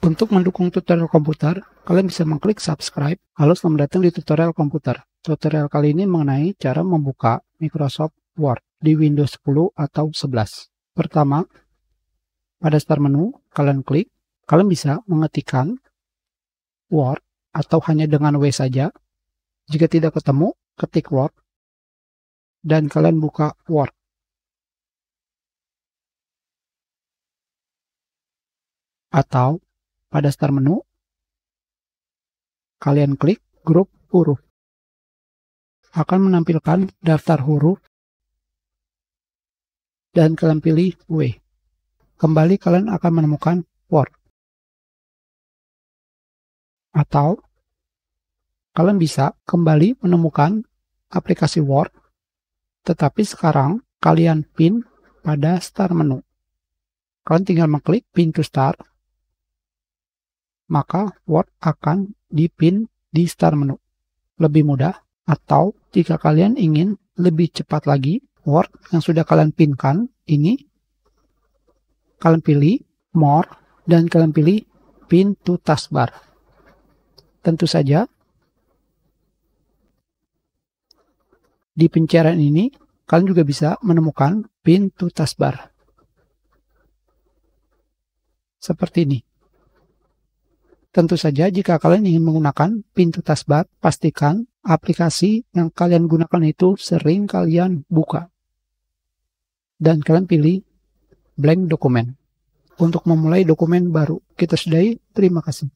Untuk mendukung tutorial komputer, kalian bisa mengklik subscribe. Halo, selamat datang di tutorial komputer. Tutorial kali ini mengenai cara membuka Microsoft Word di Windows 10 atau 11. Pertama, pada start menu, kalian klik. Kalian bisa mengetikkan Word atau hanya dengan W saja. Jika tidak ketemu, ketik Word dan kalian buka Word. Atau pada start menu, kalian klik grup huruf. Akan menampilkan daftar huruf dan kalian pilih W. Kembali kalian akan menemukan Word. Atau kalian bisa kembali menemukan aplikasi Word, tetapi sekarang kalian pin pada start menu. Kalian tinggal mengklik pin to start, maka Word akan dipin di start menu. Lebih mudah. Atau jika kalian ingin lebih cepat lagi, Word yang sudah kalian pinkan ini, kalian pilih More dan kalian pilih Pin to Taskbar. Tentu saja di pencarian ini kalian juga bisa menemukan Pin to Taskbar seperti ini. Tentu saja jika kalian ingin menggunakan Pin to Taskbar, pastikan aplikasi yang kalian gunakan itu sering kalian buka. Dan kalian pilih blank dokumen untuk memulai dokumen baru. Kita sudahi, terima kasih.